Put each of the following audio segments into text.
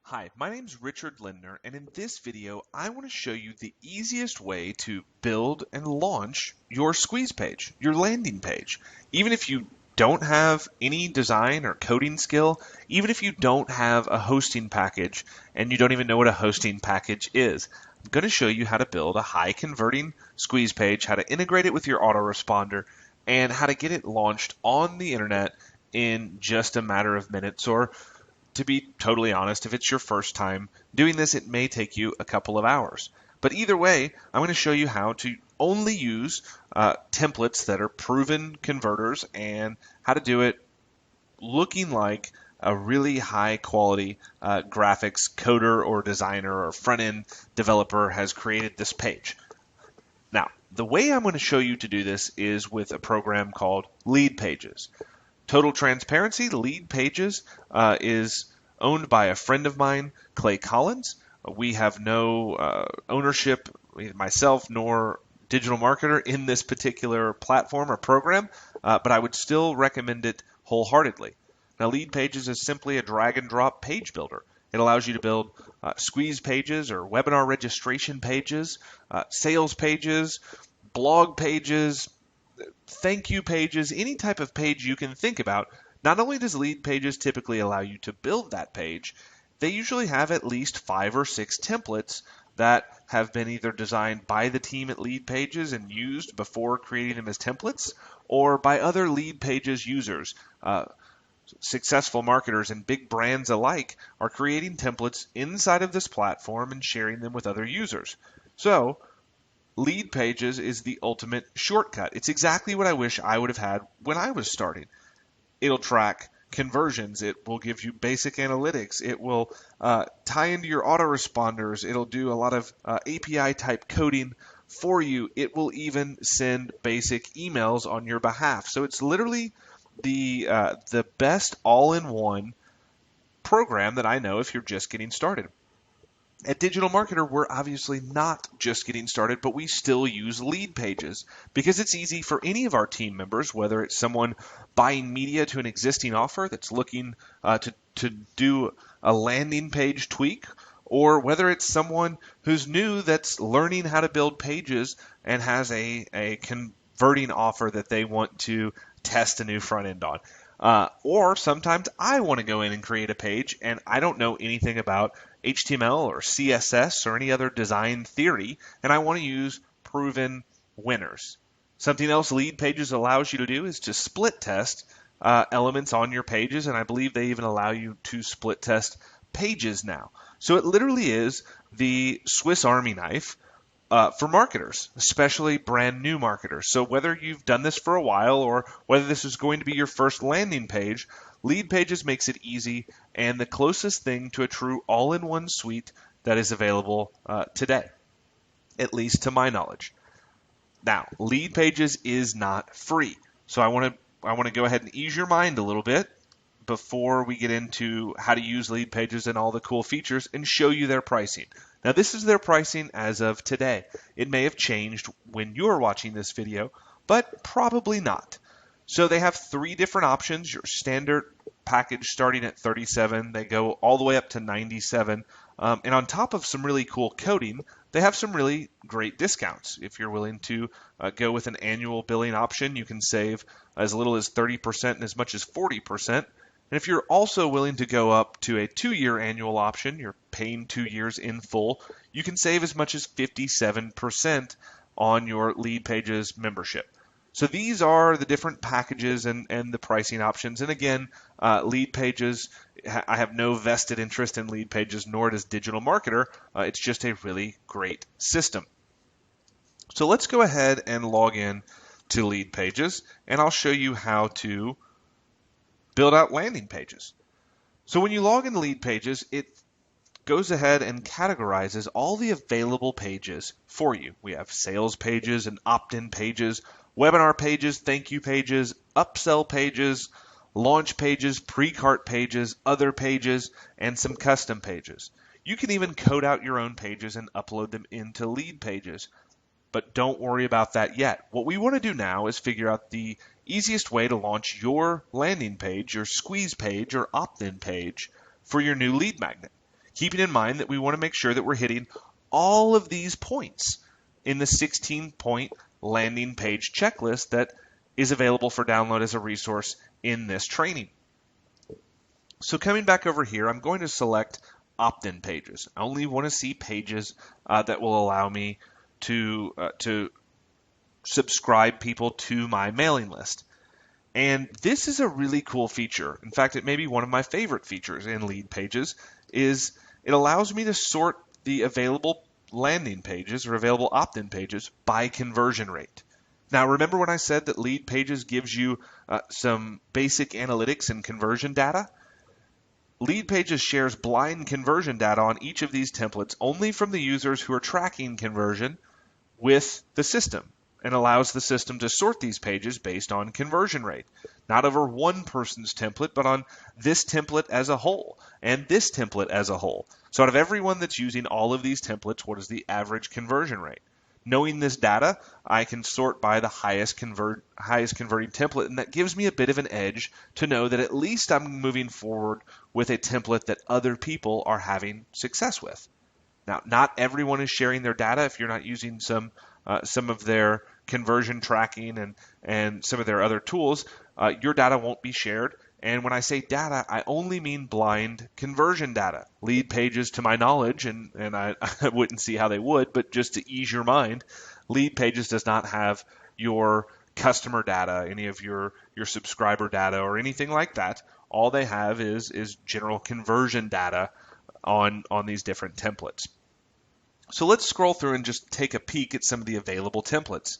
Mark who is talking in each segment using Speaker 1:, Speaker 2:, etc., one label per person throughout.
Speaker 1: Hi, my name is Richard Lindner, and in this video, I want to show you the easiest way to build and launch your squeeze page, your landing page. Even if you don't have any design or coding skill, even if you don't have a hosting package and you don't even know what a hosting package is, I'm going to show you how to build a high converting squeeze page, how to integrate it with your autoresponder, and how to get it launched on the internet in just a matter of minutes, or to be totally honest, if it's your first time doing this, it may take you a couple of hours. But either way, I'm going to show you how to only use templates that are proven converters and how to do it looking like a really high quality graphics coder or designer or front end developer has created this page. Now, the way I'm going to show you to do this is with a program called Leadpages. Total transparency, Leadpages is owned by a friend of mine, Clay Collins. We have no ownership, myself nor Digital Marketer, in this particular platform or program, but I would still recommend it wholeheartedly. Now, Leadpages is simply a drag and drop page builder. It allows you to build squeeze pages or webinar registration pages, sales pages, blog pages, thank you pages, any type of page you can think about. Not only does Leadpages typically allow you to build that page, they usually have at least 5 or 6 templates that have been either designed by the team at Leadpages and used before creating them as templates, or by other Leadpages users. Successful marketers and big brands alike are creating templates inside of this platform and sharing them with other users. So, Leadpages is the ultimate shortcut. It's exactly what I wish I would have had when I was starting. It'll track conversions. It will give you basic analytics. It will tie into your autoresponders. It'll do a lot of API type coding for you. It will even send basic emails on your behalf. So it's literally the best all-in-one program that I know if you're just getting started. At Digital Marketer, we're obviously not just getting started, but we still use Leadpages because it's easy for any of our team members, whether it's someone buying media to an existing offer that's looking to do a landing page tweak, or whether it's someone who's new that's learning how to build pages and has a converting offer that they want to test a new front end on. Or sometimes I want to go in and create a page and I don't know anything about HTML or CSS or any other design theory, and I want to use proven winners. Something else Leadpages allows you to do is to split test elements on your pages, and I believe they even allow you to split test pages now. So it literally is the Swiss Army knife for marketers, especially brand new marketers. So whether you've done this for a while or whether this is going to be your first landing page, Leadpages makes it easy and the closest thing to a true all-in-one suite that is available today, at least to my knowledge. Now, Leadpages is not free, so I want to go ahead and ease your mind a little bit before we get into how to use Leadpages and all the cool features and show you their pricing. Now, this is their pricing as of today. It may have changed when you're watching this video, but probably not. So they have 3 different options. Your standard package starting at $37, they go all the way up to $97. And on top of some really cool coding, they have some really great discounts. If you're willing to go with an annual billing option, you can save as little as 30% and as much as 40%. And if you're also willing to go up to a 2-year annual option, you're paying 2 years in full, you can save as much as 57% on your Leadpages membership. So these are the different packages and the pricing options. And again, Leadpages, I have no vested interest in Leadpages, nor does Digital Marketer. It's just a really great system. So let's go ahead and log in to Leadpages, and I'll show you how to build out landing pages. So when you log into Leadpages, it goes ahead and categorizes all the available pages for you. We have sales pages and opt-in pages, webinar pages, thank you pages, upsell pages, launch pages, pre-cart pages, other pages, and some custom pages. You can even code out your own pages and upload them into Leadpages. But don't worry about that yet. What we want to do now is figure out the easiest way to launch your landing page, your squeeze page or opt-in page for your new lead magnet. keeping in mind that we want to make sure that we're hitting all of these points in the 16-point landing page checklist that is available for download as a resource in this training. So coming back over here, I'm going to select opt-in pages. I only want to see pages that will allow me to subscribe people to my mailing list. And this is a really cool feature. In fact, it may be one of my favorite features in Leadpages, is it allows me to sort the available landing pages or available opt-in pages by conversion rate. Now, remember when I said that Leadpages gives you some basic analytics and conversion data? Leadpages shares blind conversion data on each of these templates only from the users who are tracking conversion with the system, and allows the system to sort these pages based on conversion rate, not over one person's template, but on this template as a whole and this template as a whole. So out of everyone that's using all of these templates, what is the average conversion rate? Knowing this data, I can sort by the highest converting template, and that gives me a bit of an edge to know that at least I'm moving forward with a template that other people are having success with. Now, not everyone is sharing their data. If you're not using some of their conversion tracking and some of their other tools, your data won't be shared. And when I say data, I only mean blind conversion data. Leadpages, to my knowledge, and I wouldn't see how they would, but just to ease your mind, Leadpages does not have your customer data, any of your subscriber data, or anything like that. All they have is general conversion data on these different templates. So let's scroll through and just take a peek at some of the available templates.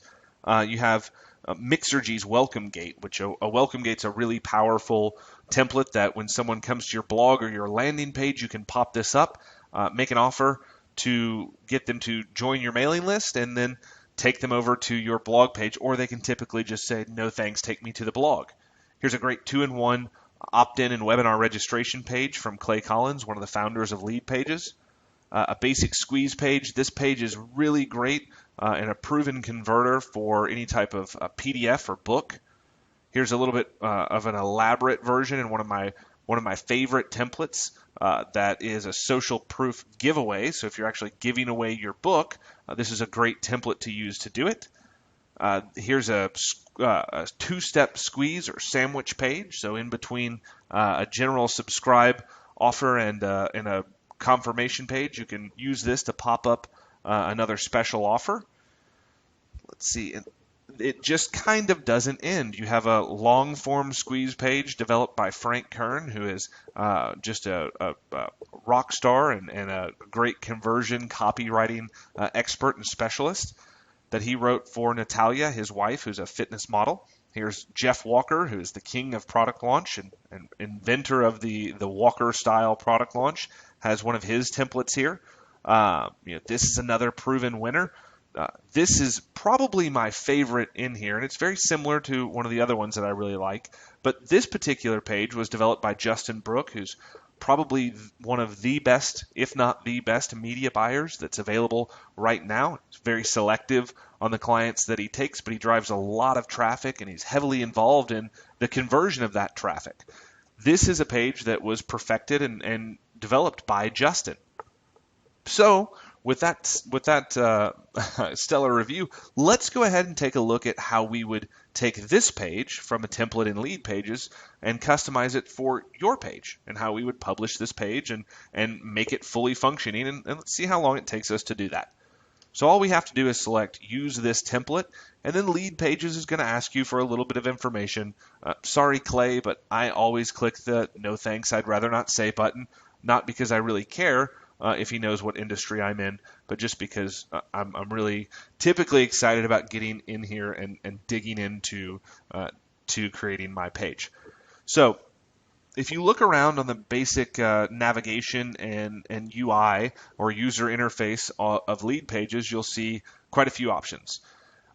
Speaker 1: You have Mixergy's Welcome Gate, which a Welcome Gate's a really powerful template that when someone comes to your blog or your landing page, you can pop this up, make an offer to get them to join your mailing list, and then take them over to your blog page, or they can typically just say, no thanks, take me to the blog. Here's a great 2-in-1 opt-in and webinar registration page from Clay Collins, one of the founders of Leadpages. A basic squeeze page. This page is really great and a proven converter for any type of PDF or book. Here's a little bit of an elaborate version in one of my favorite templates that is a social proof giveaway. So if you're actually giving away your book, this is a great template to use to do it. Here's a two-step squeeze or sandwich page. So in between a general subscribe offer and a confirmation page, you can use this to pop up another special offer. Let's see. It just kind of doesn't end. You have a long form squeeze page developed by Frank Kern, who is just a rock star and a great conversion copywriting expert and specialist, that he wrote for Natalia, his wife, who's a fitness model. Here's Jeff Walker, who's the king of product launch and inventor of the Walker style product launch, has one of his templates here. This is another proven winner. This is probably my favorite in here, and it's very similar to one of the other ones that I really like. But this particular page was developed by Justin Brooke, who's probably one of the best, if not the best, media buyers that's available right now. It's very selective on the clients that he takes, but he drives a lot of traffic, and he's heavily involved in the conversion of that traffic. This is a page that was perfected and developed by Justin. So with that stellar review, let's go ahead and take a look at how we would take this page from a template in Leadpages and customize it for your page, and how we would publish this page and make it fully functioning, and let's see how long it takes us to do that. So all we have to do is select use this template, and then Leadpages is going to ask you for a little bit of information. Sorry, Clay, but I always click the no thanks, I'd rather not say button, not because I really care if he knows what industry I'm in, but just because I'm really typically excited about getting in here and digging into to creating my page. So if you look around on the basic navigation and UI or user interface of Leadpages, you'll see quite a few options.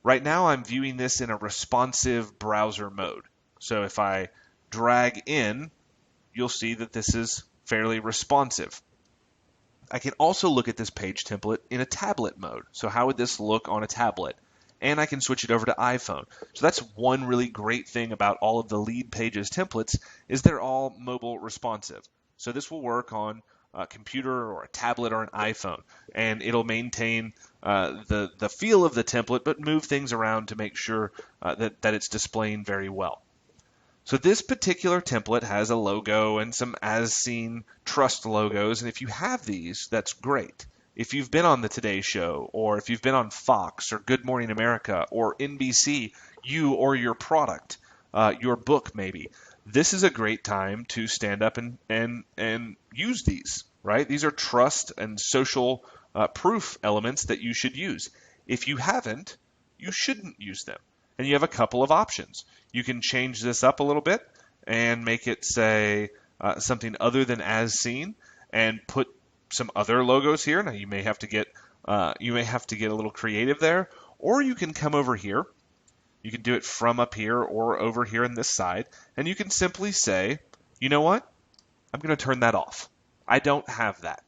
Speaker 1: Right now I'm viewing this in a responsive browser mode. So if I drag in, you'll see that this is fairly responsive. I can also look at this page template in a tablet mode. So how would this look on a tablet? And I can switch it over to iPhone. So that's one really great thing about all of the Leadpages templates, is they're all mobile responsive. So this will work on a computer or a tablet or an iPhone, and it'll maintain the feel of the template, but move things around to make sure that it's displaying very well. So this particular template has a logo and some as seen trust logos, and if you have these, that's great. If you've been on the Today Show, or if you've been on Fox or Good Morning America or NBC, you or your product, your book maybe, this is a great time to stand up and use these, right? These are trust and social proof elements that you should use. If you haven't, you shouldn't use them. And you have a couple of options. You can change this up a little bit and make it say something other than as seen, and put some other logos here. Now you may have to get a little creative there, or you can come over here. You can do it from up here or over here on this side, and you can simply say, you know what? I'm going to turn that off. I don't have that.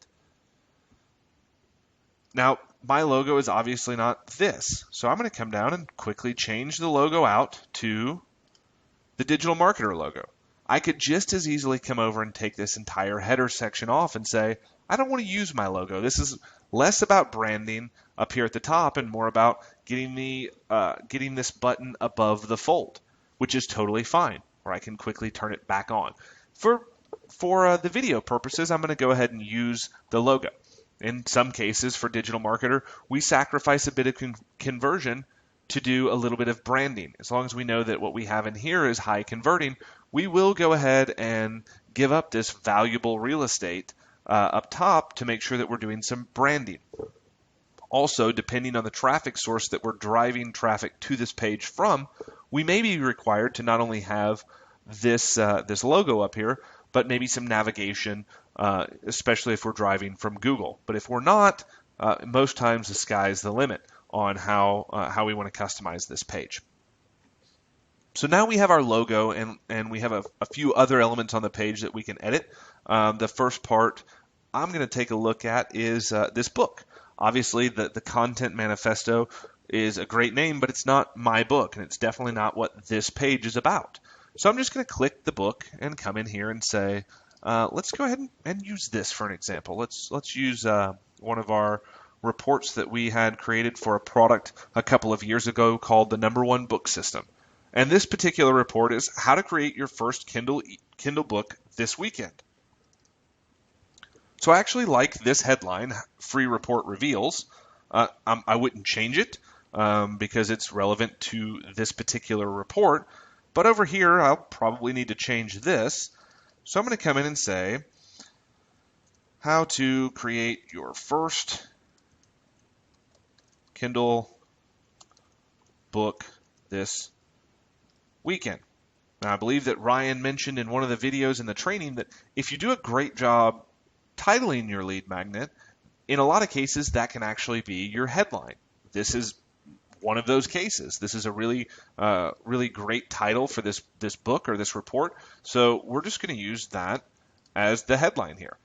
Speaker 1: Now, my logo is obviously not this, so I'm going to come down and quickly change the logo out to the digital marketer logo. I could just as easily come over and take this entire header section off and say, I don't want to use my logo. This is less about branding up here at the top and more about getting this button above the fold, which is totally fine, or I can quickly turn it back on. For the video purposes, I'm going to go ahead and use the logo. In some cases, for digital marketer, we sacrifice a bit of conversion to do a little bit of branding. As long as we know that what we have in here is high converting, we will go ahead and give up this valuable real estate up top to make sure that we're doing some branding. Also, depending on the traffic source that we're driving traffic to this page from, we may be required to not only have this logo up here, but maybe some navigation, especially if we're driving from Google. But if we're not, most times the sky's the limit on how we want to customize this page. So now we have our logo, and we have a few other elements on the page that we can edit. The first part I'm going to take a look at is this book. Obviously, the Content Manifesto is a great name, but it's not my book, and it's definitely not what this page is about. So I'm just going to click the book and come in here and say, let's go ahead and use this for an example. Let's use one of our reports that we had created for a product a couple of years ago called the #1 Book System. And this particular report is how to create your first Kindle book this weekend. So I actually like this headline, Free Report Reveals. I wouldn't change it because it's relevant to this particular report. But over here, I'll probably need to change this. So I'm going to come in and say, how to create your first Kindle book this weekend. Now, I believe that Ryan mentioned in one of the videos in the training that if you do a great job titling your lead magnet, in a lot of cases, that can actually be your headline. This is one of those cases. This is a really great title for this book or this report. So we're just going to use that as the headline here.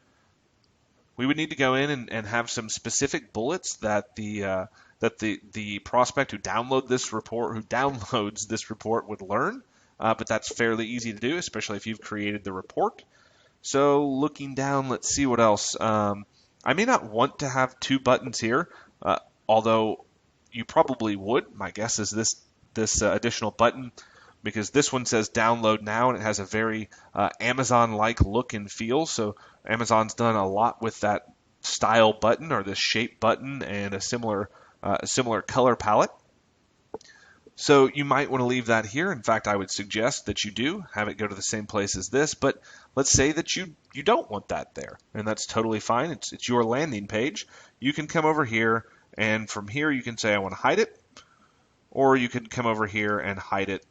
Speaker 1: We would need to go in and have some specific bullets that the prospect who downloads this report would learn. But that's fairly easy to do, especially if you've created the report. So looking down, let's see what else. I may not want to have two buttons here, although you probably would. My guess is this additional button, because this one says download now and it has a very Amazon-like look and feel. So Amazon's done a lot with that style button or this shape button and a similar color palette. So you might want to leave that here. In fact, I would suggest that you do have it go to the same place as this, but let's say that you don't want that there, and that's totally fine. It's your landing page. You can come over here, and from here you can say I want to hide it, or you can come over here and hide it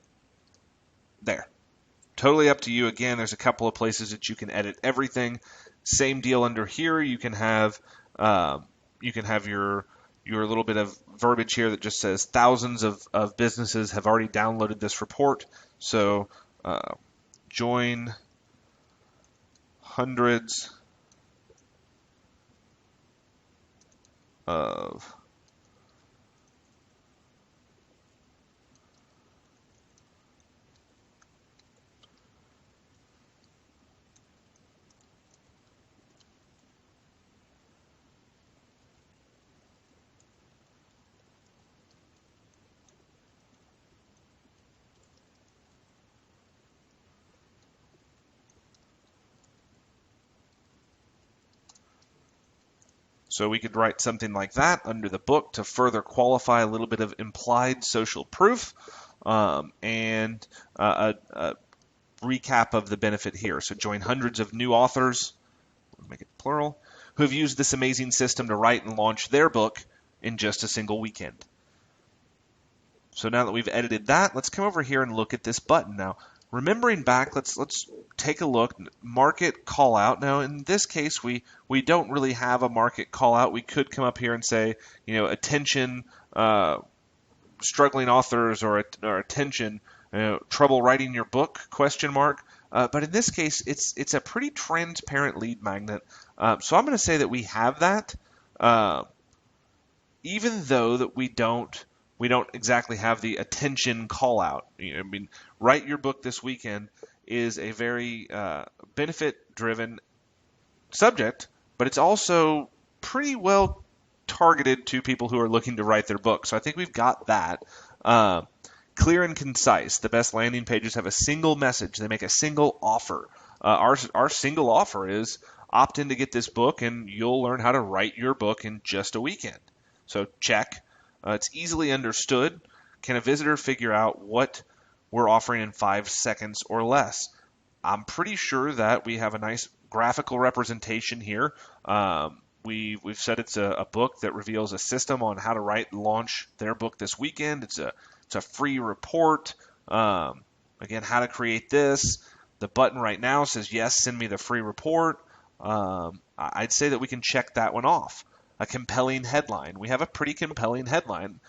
Speaker 1: there. Totally up to you. Again, there's a couple of places that you can edit everything. Same deal under here. You can have your little bit of verbiage here that just says thousands of businesses have already downloaded this report. So join hundreds of So we could write something like that under the book to further qualify a little bit of implied social proof, and a recap of the benefit here. So join hundreds of new authors, make it plural, who have used this amazing system to write and launch their book in just a single weekend. So now that we've edited that, let's come over here and look at this button. Now, remembering back, let's take a look. Market call out. Now, in this case, we don't really have a market call out. We could come up here and say, attention, struggling authors, or attention, trouble writing your book, ? But in this case, it's a pretty transparent lead magnet. So I'm going to say that we have that, even though that we don't exactly have the attention call out. Write your book this weekend is a very benefit-driven subject, but it's also pretty well targeted to people who are looking to write their book. So I think we've got that. Clear and concise. The best landing pages have a single message. They make a single offer. Our single offer is opt in to get this book, and you'll learn how to write your book in just a weekend. So check. It's easily understood. Can a visitor figure out what we're offering in 5 seconds or less? I'm pretty sure that we have a nice graphical representation here. We've said it's a book that reveals a system on how to write and launch their book this weekend. It's a free report. Again, how to create this. The button right now says, yes, send me the free report. I'd say that we can check that one off. A compelling headline. We have a pretty compelling headline.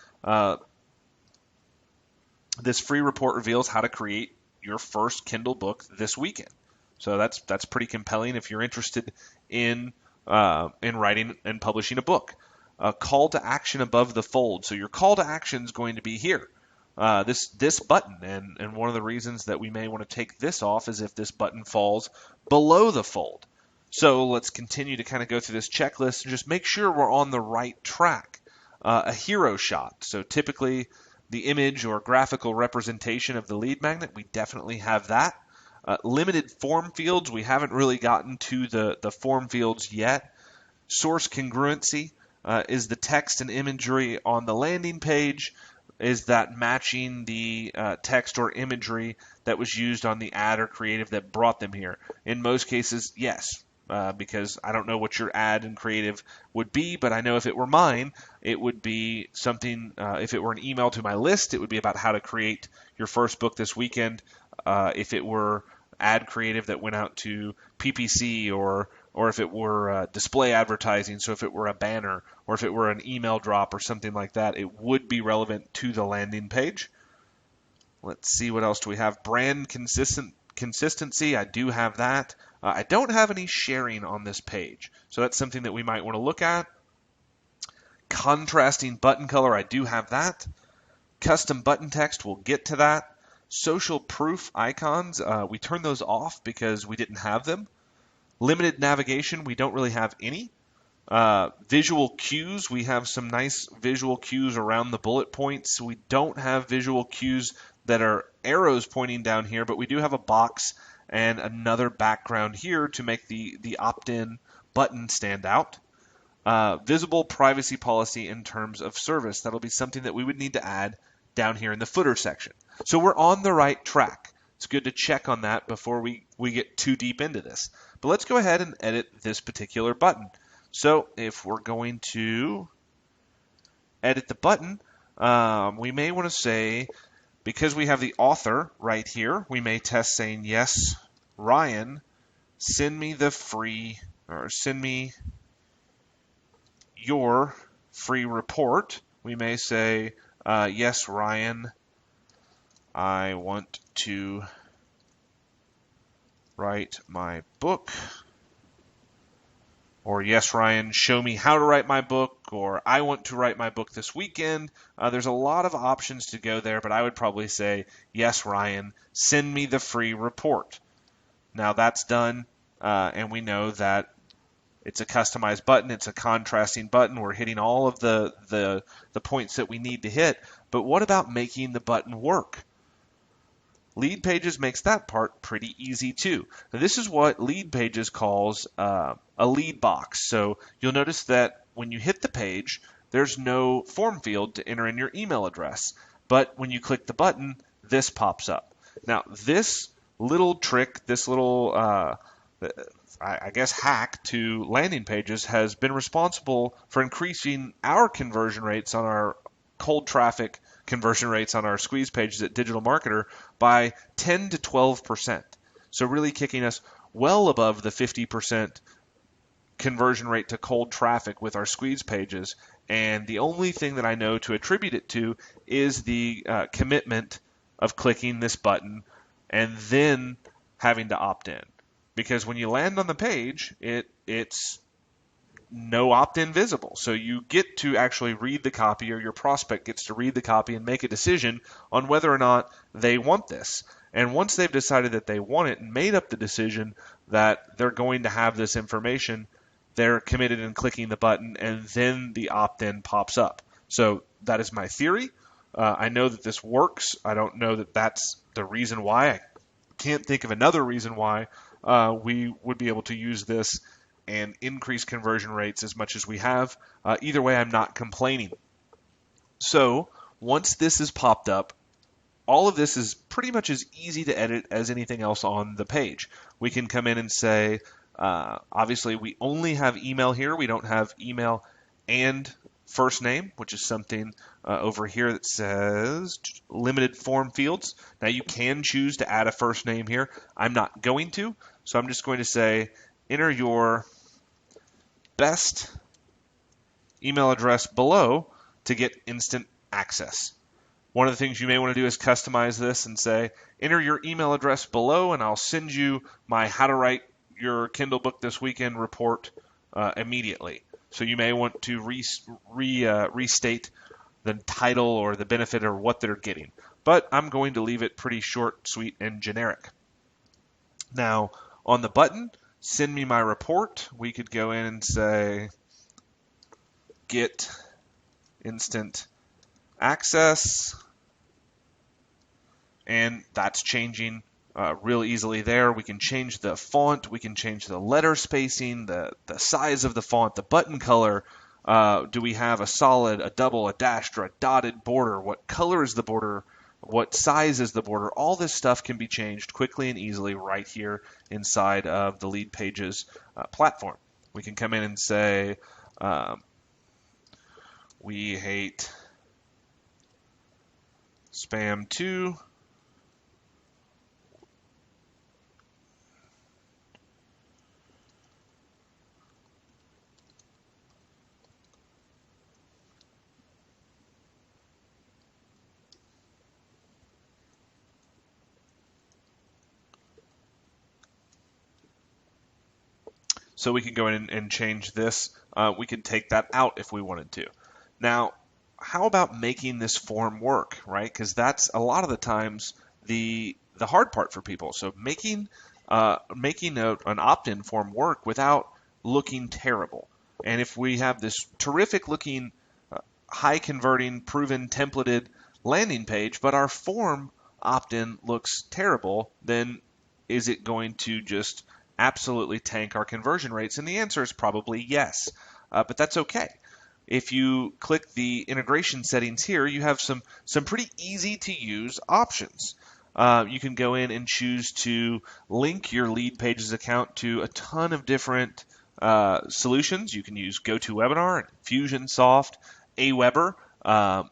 Speaker 1: This free report reveals how to create your first Kindle book this weekend. So that's pretty compelling if you're interested in writing and publishing a book. A call to action above the fold. So your call to action is going to be here. This button, and one of the reasons that we may want to take this off is if this button falls below the fold. So let's continue to kind of go through this checklist and just make sure we're on the right track. A hero shot. So typically the image or graphical representation of the lead magnet, we definitely have that. Limited form fields, we haven't really gotten to the form fields yet. Source congruency is the text and imagery on the landing page. Is that matching the text or imagery that was used on the ad or creative that brought them here? In most cases, yes. Because I don't know what your ad and creative would be, but I know if it were mine, it would be something, if it were an email to my list, it would be about how to create your first book this weekend. If it were ad creative that went out to PPC, or if it were display advertising, so if it were a banner, or if it were an email drop or something like that, it would be relevant to the landing page. Let's see, what else do we have? Brand consistency, I do have that. I don't have any sharing on this page, so that's something that we might want to look at. Contrasting button color, I do have that. Custom button text, we'll get to that. Social proof icons, we turned those off because we didn't have them. Limited navigation, we don't really have any. Visual cues, we have some nice visual cues around the bullet points. We don't have visual cues that are arrows pointing down here, but we do have a box and another background here to make the opt-in button stand out. Visible privacy policy in terms of service. That'll be something that we would need to add down here in the footer section. So we're on the right track. It's good to check on that before we get too deep into this. But let's go ahead and edit this particular button. So if we're going to edit the button, we may want to say, because we have the author right here, we may test saying, yes, Ryan, send me your free report. We may say, yes, Ryan, I want to write my book. Or, yes, Ryan, show me how to write my book. Or, I want to write my book this weekend. There's a lot of options to go there, but I would probably say, yes, Ryan, send me the free report. Now that's done, and we know that it's a customized button. It's a contrasting button. We're hitting all of the points that we need to hit. But what about making the button work? Lead Pages makes that part pretty easy too. Now, this is what Lead Pages calls a lead box. So you'll notice that when you hit the page, there's no form field to enter in your email address. But when you click the button, this pops up. Now, this little trick, this little, I guess, hack to landing pages has been responsible for increasing our conversion rates on our cold traffic conversion rates on our squeeze pages at Digital Marketer by 10 to 12%. So really kicking us well above the 50% conversion rate to cold traffic with our squeeze pages. And the only thing that I know to attribute it to is the commitment of clicking this button and then having to opt in. Because when you land on the page, it's no opt-in visible. So you get to actually read the copy, or your prospect gets to read the copy and make a decision on whether or not they want this. And once they've decided that they want it and made up the decision that they're going to have this information, they're committed in clicking the button, and then the opt-in pops up. So that is my theory. I know that this works. I don't know that that's the reason why. I can't think of another reason why we would be able to use this and increase conversion rates as much as we have. Either way, I'm not complaining. So once this is popped up, all of this is pretty much as easy to edit as anything else on the page. We can come in and say, obviously we only have email here. We don't have email and first name, which is something over here that says limited form fields. Now you can choose to add a first name here. I'm not going to, so I'm just going to say enter your best email address below to get instant access. One of the things you may want to do is customize this and say, enter your email address below and I'll send you my How to Write Your Kindle Book This Weekend report immediately. So you may want to restate the title or the benefit or what they're getting. But I'm going to leave it pretty short, sweet, and generic. Now, on the button, send me my report, we could go in and say, get instant access, and that's changing real easily there. We can change the font, we can change the letter spacing, the size of the font, the button color. Do we have a solid, a double, a dashed, or a dotted border? What color is the border? What size is the border? All this stuff can be changed quickly and easily right here inside of the Lead Pages platform. We can come in and say, we hate spam too. So we can go in and change this. We can take that out if we wanted to. Now, how about making this form work, right? Because that's a lot of the times the hard part for people. So making an opt-in form work without looking terrible. And if we have this terrific looking, high converting, proven templated landing page, but our form opt-in looks terrible, then is it going to just absolutely tank our conversion rates? And the answer is probably yes, but that's okay. If you click the integration settings here, you have some pretty easy to use options. You can go in and choose to link your Lead Pages account to a ton of different solutions. You can use GoToWebinar, Infusionsoft, Aweber,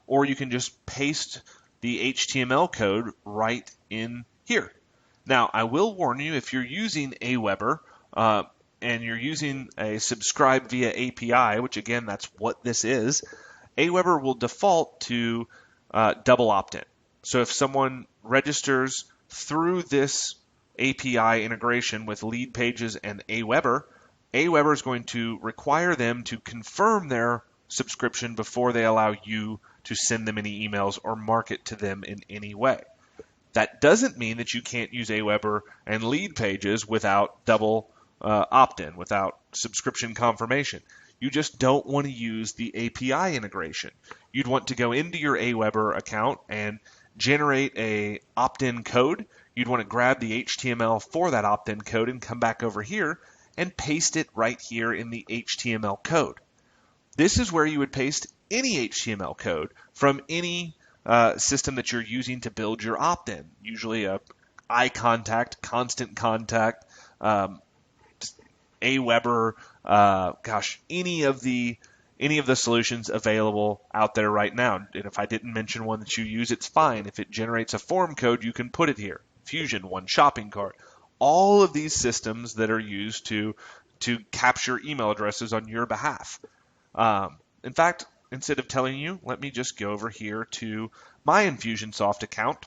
Speaker 1: or you can just paste the HTML code right in here. Now, I will warn you, if you're using Aweber and you're using a subscribe via API, which again, that's what this is, Aweber will default to double opt-in. So if someone registers through this API integration with Lead Pages and Aweber, Aweber is going to require them to confirm their subscription before they allow you to send them any emails or market to them in any way. That doesn't mean that you can't use Aweber and Lead Pages without double opt-in, without subscription confirmation. You just don't want to use the API integration. You'd want to go into your Aweber account and generate a opt-in code. You'd want to grab the HTML for that opt-in code and come back over here and paste it right here in the HTML code. This is where you would paste any HTML code from any system that you're using to build your opt-in. Usually a iContact, Constant Contact, Aweber, any of the solutions available out there right now. And if I didn't mention one that you use, it's fine. If it generates a form code, you can put it here. Fusion, One Shopping Cart, all of these systems that are used to capture email addresses on your behalf. In fact, instead of telling you, let me just go over here to my Infusionsoft account,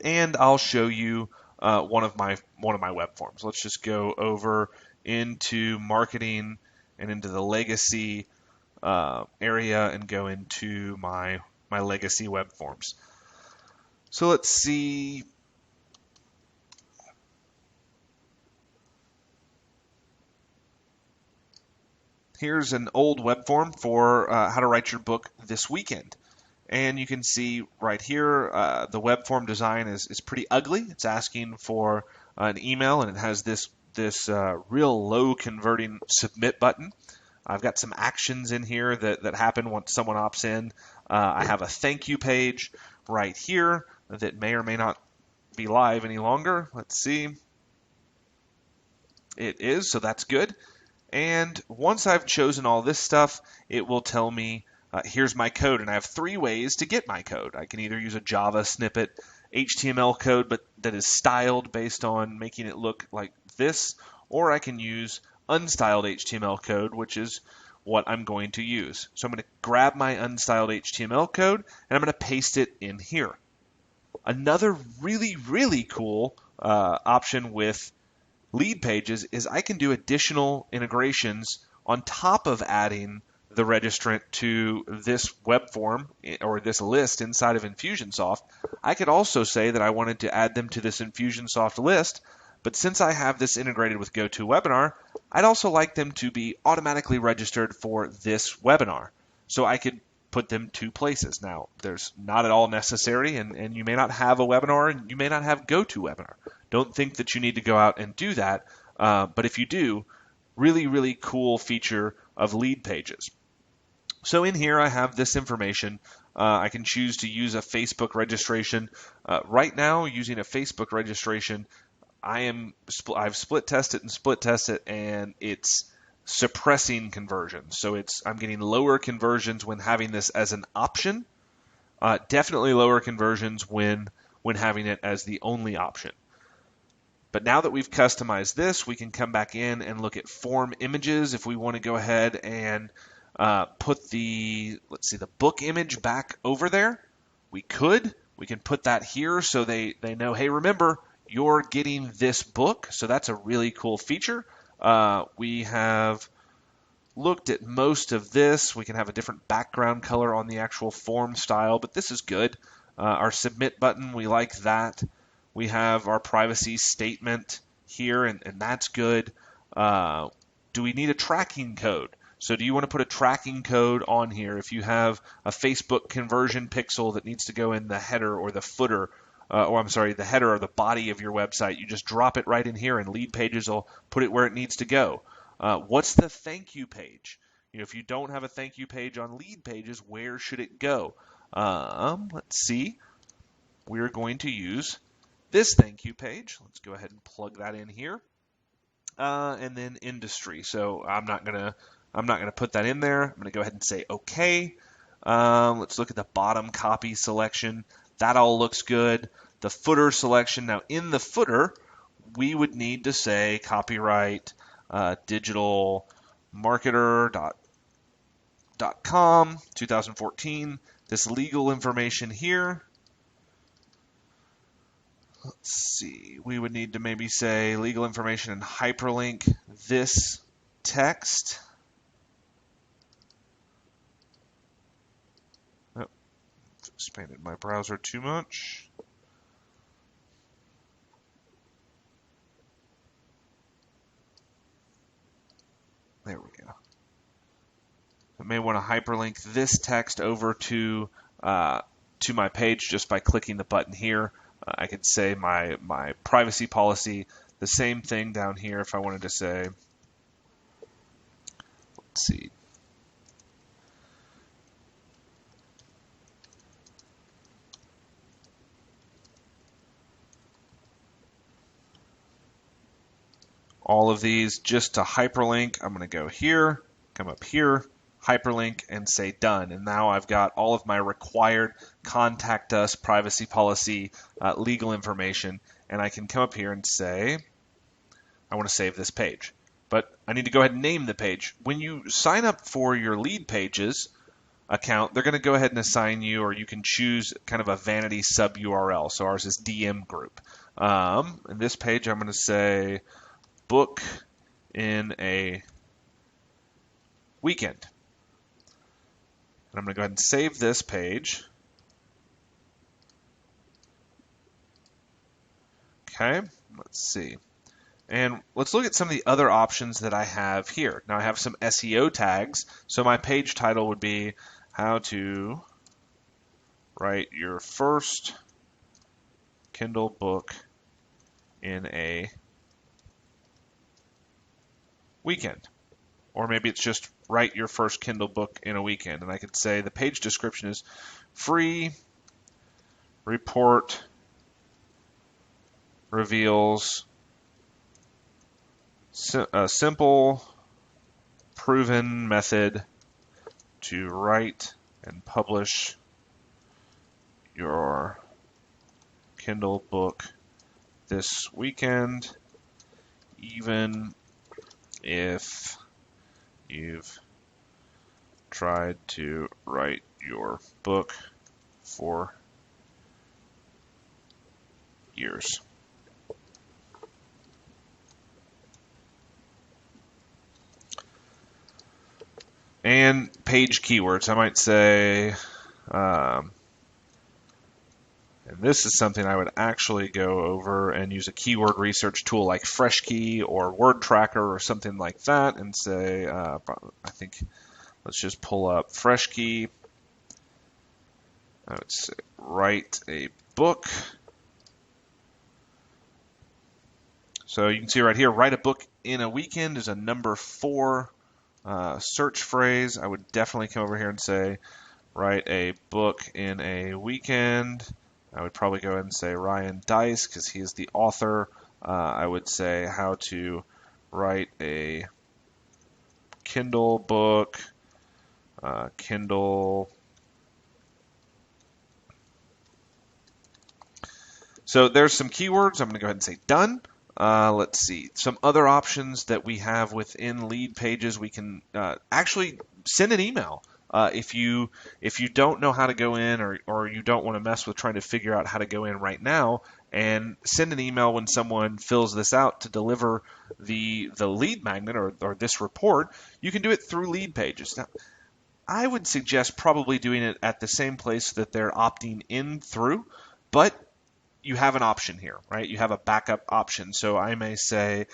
Speaker 1: and I'll show you one of my web forms. Let's just go over into marketing and into the legacy area and go into my legacy web forms. So let's see. Here's an old web form for how to write your book this weekend. And you can see right here, the web form design is pretty ugly. It's asking for an email, and it has this real low converting submit button. I've got some actions in here that happen once someone opts in. I have a thank you page right here that may or may not be live any longer. Let's see. It is, so that's good. And once I've chosen all this stuff, it will tell me, here's my code. And I have 3 ways to get my code. I can either use a Java snippet HTML code, but that is styled based on making it look like this, or I can use unstyled HTML code, which is what I'm going to use. So I'm going to grab my unstyled HTML code, and I'm going to paste it in here. Another really, really cool option with Leadpages is I can do additional integrations on top of adding the registrant to this web form or this list inside of Infusionsoft. I could also say that I wanted to add them to this Infusionsoft list, but since I have this integrated with GoToWebinar, I'd also like them to be automatically registered for this webinar. So I could put them 2 places. Now, there's not at all necessary, and you may not have a webinar, and you may not have GoToWebinar. Don't think that you need to go out and do that, but if you do, really, really cool feature of Leadpages. So in here I have this information. I can choose to use a Facebook registration. Right now, using a Facebook registration, I've split tested and it's suppressing conversions. So I'm getting lower conversions when having this as an option. Definitely lower conversions when having it as the only option. But now that we've customized this, we can come back in and look at form images. If we want to go ahead and put the book image back over there, we can put that here so they know, hey, remember, you're getting this book. So that's a really cool feature. We have looked at most of this. We can have a different background color on the actual form style, but this is good. Our submit button, we like that. We have our privacy statement here, and that's good. Do we need a tracking code? So do you want to put a tracking code on here? If you have a Facebook conversion pixel that needs to go in the header or the footer, the header or the body of your website, you just drop it right in here, and Leadpages will put it where it needs to go. What's the thank you page? If you don't have a thank you page on Leadpages, where should it go? Let's see. We're going to use this thank you page. Let's go ahead and plug that in here. And then industry. So I'm not gonna put that in there. I'm gonna go ahead and say OK. Let's look at the bottom copy selection. That all looks good. The footer selection. Now in the footer, we would need to say copyright digitalmarketer.com 2014. This legal information here. Let's see, we would need to maybe say legal information and hyperlink this text. Oh, expanded my browser too much. There we go. I may want to hyperlink this text over to my page just by clicking the button here. I could say my privacy policy, the same thing down here if I wanted to say, let's see, all of these just to hyperlink. I'm going to go here, come up here, hyperlink, and say done. And now I've got all of my required contact us, privacy policy, legal information. And I can come up here and say, I want to save this page. But I need to go ahead and name the page. When you sign up for your Leadpages account, they're going to go ahead and assign you, or you can choose kind of a vanity sub URL. So ours is DM group. In this page, I'm going to say book in a weekend. And I'm going to go ahead and save this page. Okay, let's see. And let's look at some of the other options that I have here. Now I have some SEO tags. So my page title would be how to write your first Kindle book in a weekend. Or maybe it's just write your first Kindle book in a weekend. And I could say the page description is free report reveals a simple, proven method to write and publish your Kindle book this weekend, even if you've tried to write your book for years. And page keywords, I might say, and this is something I would actually go over and use a keyword research tool like FreshKey or WordTracker or something like that and say, I think, let's just pull up FreshKey. I would say, write a book. So you can see right here, write a book in a weekend is a number 4 search phrase. I would definitely come over here and say, write a book in a weekend. I would probably go ahead and say Ryan Deiss because he is the author. I would say how to write a Kindle book, Kindle. So there's some keywords. I'm going to go ahead and say done. Let's see. Some other options that we have within Leadpages. We can actually send an email. If you don't know how to go in or you don't want to mess with trying to figure out how to go in right now, and send an email when someone fills this out to deliver the lead magnet or this report, you can do it through Leadpages. Now, I would suggest probably doing it at the same place that they're opting in through, but you have an option here, right? You have a backup option. So I may say,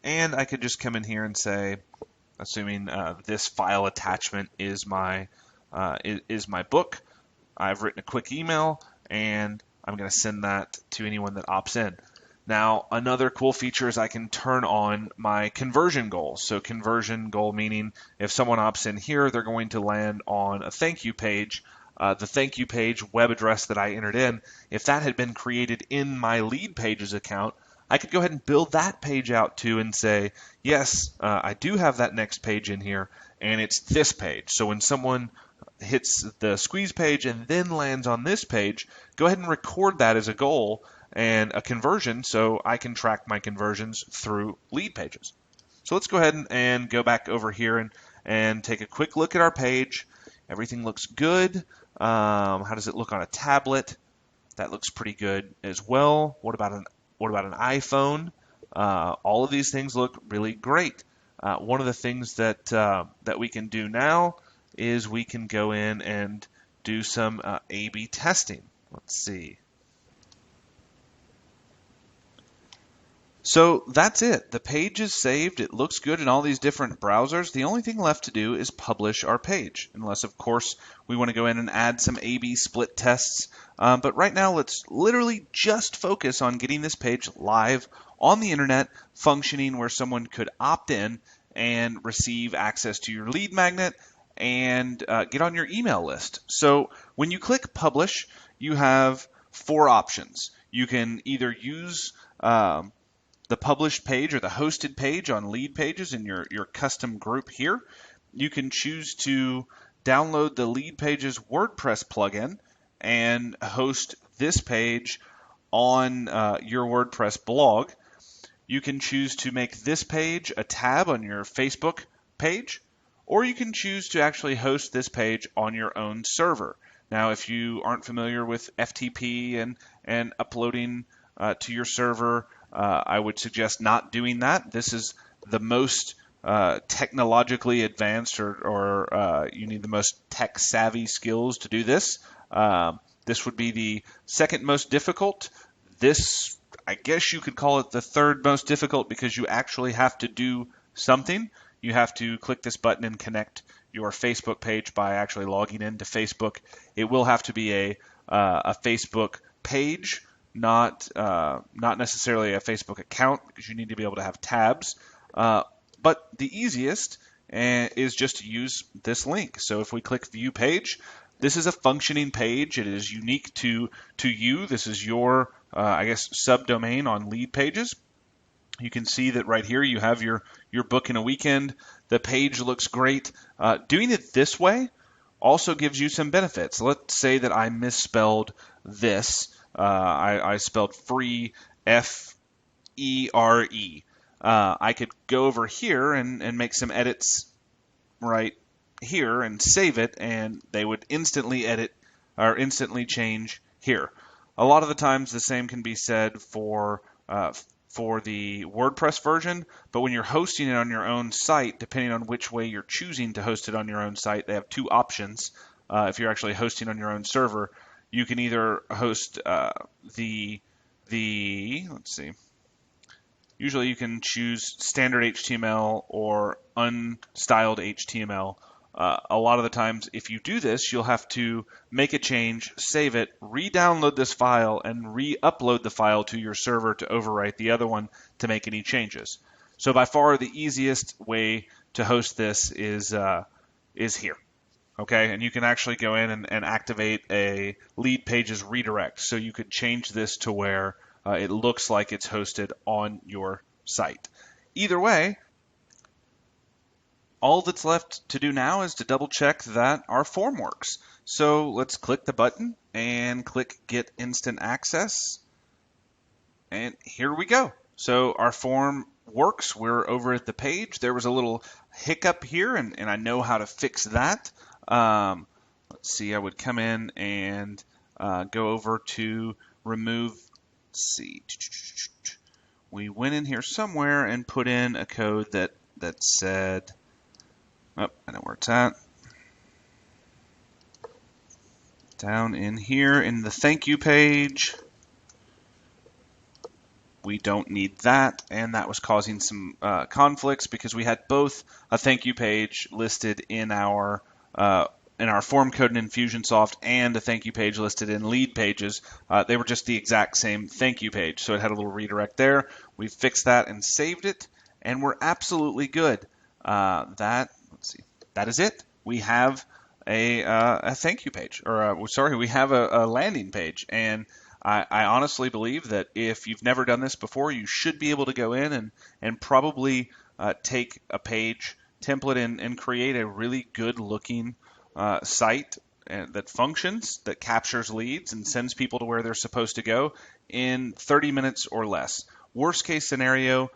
Speaker 1: and I could just come in here and say, assuming this file attachment is my book, I've written a quick email, and I'm going to send that to anyone that opts in. Now, another cool feature is I can turn on my conversion goal. So conversion goal meaning if someone opts in here, they're going to land on a thank you page. The thank you page web address that I entered in, if that had been created in my Lead Pages account, I could go ahead and build that page out too and say, yes, I do have that next page in here, and it's this page. So when someone hits the squeeze page and then lands on this page, go ahead and record that as a goal and a conversion so I can track my conversions through Lead Pages. So let's go ahead and go back over here and take a quick look at our page. Everything looks good. How does it look on a tablet? That looks pretty good as well. What about an iPhone? All of these things look really great. One of the things that we can do now is we can go in and do some A/B testing. Let's see. So that's it. The page is saved. It looks good in all these different browsers. The only thing left to do is publish our page, unless, of course, we want to go in and add some A/B split tests. But right now, let's literally just focus on getting this page live on the internet, functioning where someone could opt in and receive access to your lead magnet and get on your email list. So when you click publish, you have 4 options. You can either use the published page or the hosted page on Lead Pages in your custom group here. You can choose to download the Lead Pages WordPress plugin and host this page on your WordPress blog. You can choose to make this page a tab on your Facebook page, or you can choose to actually host this page on your own server. Now, if you aren't familiar with FTP and uploading to your server, I would suggest not doing that. This is the most technologically advanced or you need the most tech-savvy skills to do this. This would be the second most difficult. This, I guess you could call it the third most difficult because you actually have to do something. You have to click this button and connect your Facebook page by actually logging into Facebook. It will have to be a Facebook page, not necessarily a Facebook account, because you need to be able to have tabs. But the easiest is just to use this link. So if we click View Page, this is a functioning page. It is unique to you. This is your, I guess, subdomain on Lead Pages. You can see that right here you have your book in a weekend. The page looks great. Doing it this way also gives you some benefits. Let's say that I misspelled this. I spelled free, F-E-R-E. I could go over here and make some edits right here and save it, and they would instantly edit or instantly change here. A lot of the times the same can be said for the WordPress version, but when you're hosting it on your own site, depending on which way you're choosing to host it on your own site, they have 2 options. If you're actually hosting on your own server, you can either host let's see. Usually you can choose standard HTML or unstyled HTML. A lot of the times, if you do this, you'll have to make a change, save it, re-download this file, and re-upload the file to your server to overwrite the other one to make any changes. So by far the easiest way to host this is here. Okay, and you can actually go in and activate a Lead Pages redirect. So you could change this to where it looks like it's hosted on your site. Either way, all that's left to do now is to double check that our form works. So let's click the button and click Get Instant Access. And here we go. So our form works. We're over at the page. There was a little hiccup here, and I know how to fix that. Let's see, I would come in and go over to remove, let's see. We went in here somewhere and put in a code that said, oh, I know where it's at. Down in here in the thank you page. We don't need that, and that was causing some conflicts because we had both a thank you page listed in our in our form code in Infusionsoft and a thank you page listed in lead pages. They were just the exact same thank you page, so it had a little redirect there. We fixed that and saved it, and we're absolutely good. Let's see, that is it. We have a thank you page, or we have a landing page, and I honestly believe that if you've never done this before, you should be able to go in and probably take a page template and create a really good looking site that functions, that captures leads and sends people to where they're supposed to go in 30 minutes or less. Worst case scenario,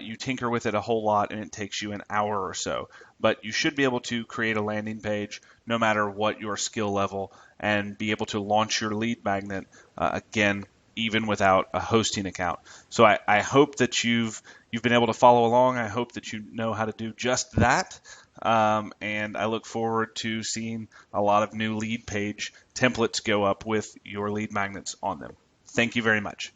Speaker 1: you tinker with it a whole lot and it takes you an hour or so. But you should be able to create a landing page no matter what your skill level and be able to launch your lead magnet again, even without a hosting account. So I hope that you've been able to follow along. I hope that you know how to do just that. And I look forward to seeing a lot of new lead page templates go up with your lead magnets on them. Thank you very much.